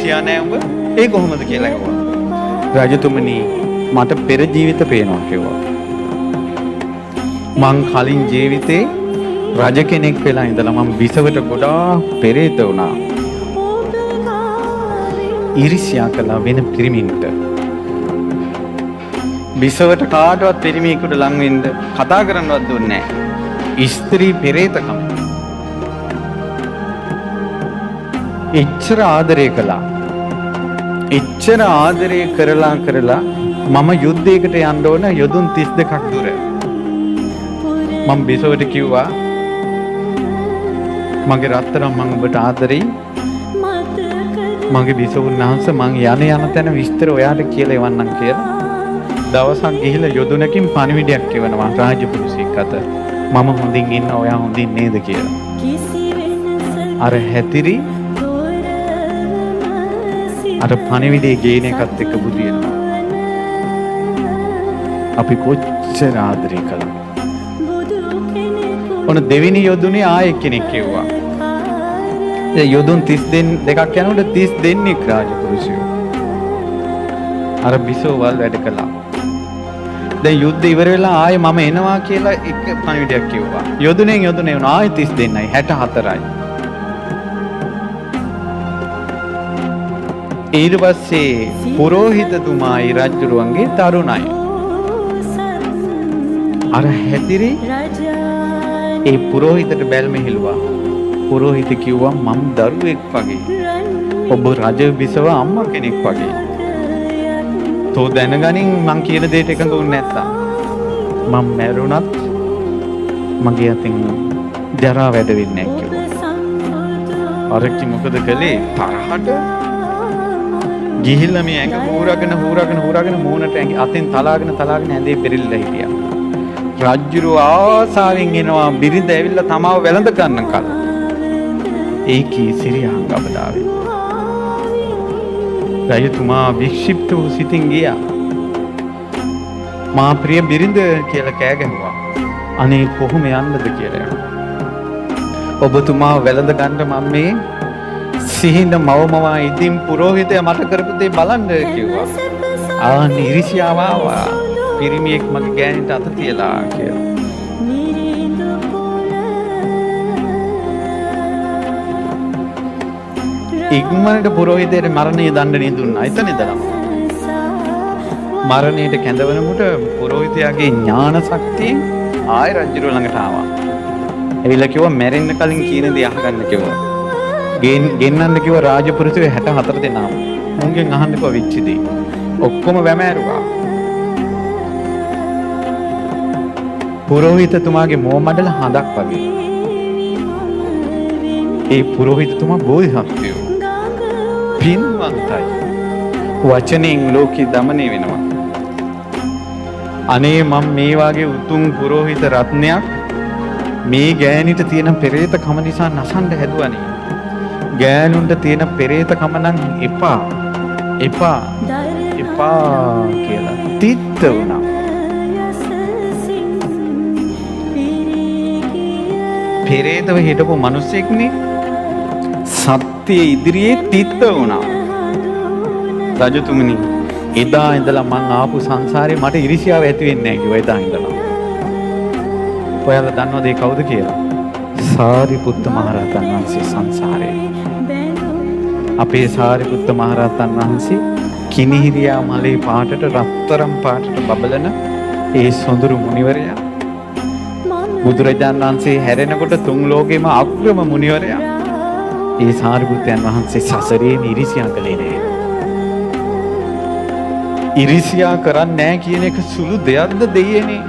ඉරිසියා නෑ උඹ. ඒ කොහොමද කියලා කිව්වා. රජතුමනි මට පෙර ජීවිත පේනවා කිව්වා. මං කලින් ජීවිතේ රජ කෙනෙක් වෙලා ඉඳලා මම විසවට ගොඩාක් පෙරේත වුණා. ඉරිසියා කළා වෙන පිරිමින්ට. විසවට කාටවත් පිරිමියෙකුට ලං වෙන්න කතා කරන්නවත් දුන්නේ නැහැ. ස්ත්‍රී පෙරේතකම. එච්චර ආදරය කළා. එච්චර ආදරය කරලා මම යුද්ධයකට යන්න ඕන යොදුන් 32ක් දුර. මම බිසවට කිව්වා මගේ රත්තරන් මම ඔබට ආදරෙයි. මගේ බිසවුන් වහන්සේ මං යන තැන විස්තර ඔයාට කියලා එවන්නම් කියලා. දවසක් ගිහිල්ලා යොදුනකින් පණිවිඩයක් එවනවා රාජපුරුෂයෙක් අත. මම හොඳින් ඉන්න ඔයා හොඳින් නේද කියලා. අර හැතිරි අර පණිවිඩේ ගේන එකත් එක්ක බුදියනවා. අපි කොච්චර ආදරය කළා. ඔන්න දෙවෙනි යොදුනේ ආයෙ කෙනෙක් කිව්වා. ඒ යොදුන් 32ක් යනකොට 30 දෙනෙක් රාජපුරුෂයෝ. අර බිසෝවල් වැඩ කළා. දැන් යුද්ධ ඉවර වෙලා ආයෙ මම එනවා කියලා එක පණිවිඩයක් කිව්වා. යොදුනේ වුණා ආයෙ 30 දෙන්නයි 64යි. ඊට පස්සේ පුරෝහිතතුමායි රජුරුවන්ගේ තරුණයි. අර හැතිරි ඒ පුරෝහිතට බැල්ම හෙළුවා. පුරෝහිත කිව්වා මම දරුවෙක් වගේ. ඔබ රජ බිසව අම්මා කෙනෙක් වගේ. තෝ දැනගනින් මං කියන දෙයට එකඟ වුනේ නැත්තම් මම මැරුණත් මගේ අතින් ජරා වැඩ වෙන්නේ නැහැ කිව්වා. අරකි මොකද කළේ තරහට ගිහිල්ලා මේ ඇඟ හූරගෙන මූණට ඇඟ අතින් තලාගෙන ඇඳේ පෙරලිලා හිටියා. රජුරෝ ආසාවෙන් එනවා බිරිඳ ඇවිල්ලා තමාව වැළඳ ගන්න කල. ඒකී සිරියන් ගබඩාවේ. රජතුමා වික්ෂිප්ත වූ සිතින් ගියා. මා ප්‍රිය බිරිඳ කියලා කෑ ගැහුවා. අනේ කොහොම යන්නද කියලා. ඔබතුමාව වැළඳ ගන්න මම මේ සිහින මවමවා ඉදින් පුරෝහිතයා මට කරපු දේ බලන්න කිව්වා. ඉරිසියාව ආවා. පිරිමියෙක් මගේ ගෑනිට අත තියලා කියලා. ඉක්මනට පුරෝහිතයට මරණීය දඬුවම් දුන්නා. එතන ඉඳලා මරණයට කැඳවනකොට පුරෝහිතයාගේ ඥාන ශක්තිය ආය රජුර ළඟට ආවා. එවිලා කිව්වා මැරෙන්න කලින් කියන දේ අහගන්න කිව්වා. ගෙන්නන්න කිව්ව රාජපුරුෂයෝ 64 දෙනාම. මුන්ගෙන් අහන්න කිව්ව වෙච්ච දේ. ඔක්කොම වැමෑරුවා. පුරෝහිතතුමාගේ මෝමඩල හඳක් වගේ. ඒ පුරෝහිතතුමා බෝධිසත්වයෝ. පින්වන්තයි. වචනෙන් ලෝකේ දමනය වෙනවා. අනේ මම මේ වාගේ උතුම් පුරෝහිත රත්නයක් මේ ගෑනිට තියෙන පෙරේත කම නිසා නසන්න හැදුවනේ. ගෑනුන්ට තියෙන පෙරේතකම නම් එපා කියලා තිත්ත වුණා. පෙරේතව හිටපු මිනිස්සෙක්නේ සත්‍ය ඉදිරියේ තිත්ත වුණා. රජතුමනි එදා ඉඳලා මං ආපු සංසාරේ මට ඉරිසියාව ඇති වෙන්නේ නැහැ කිව්වා එදා ඉඳලා. ඔයාලා දන්නවද ඒ කවුද කියලා? සාරිපුත්ත මහරහතන් වහන්සේ සංසාරේ. අපේ සාරිපුත්ත මහරහතන් වහන්සේ කිනිහිරියා මලේ පාටට රත්තරම් පාටට බබලන ඒ සොඳුරු මුනිවරයා. බුදුරජාණන් වහන්සේ හැරෙනකොට තුන් ලෝකෙම අග්‍රම මුනිවරයා. ඒ සාරිපුත්තයන් වහන්සේ සසරේ ඉරිසියා කළේ නෑ. ඉරිසියා කරන්නේ නැහැ කියන එක සුළු දෙයක්ද දෙයනේ.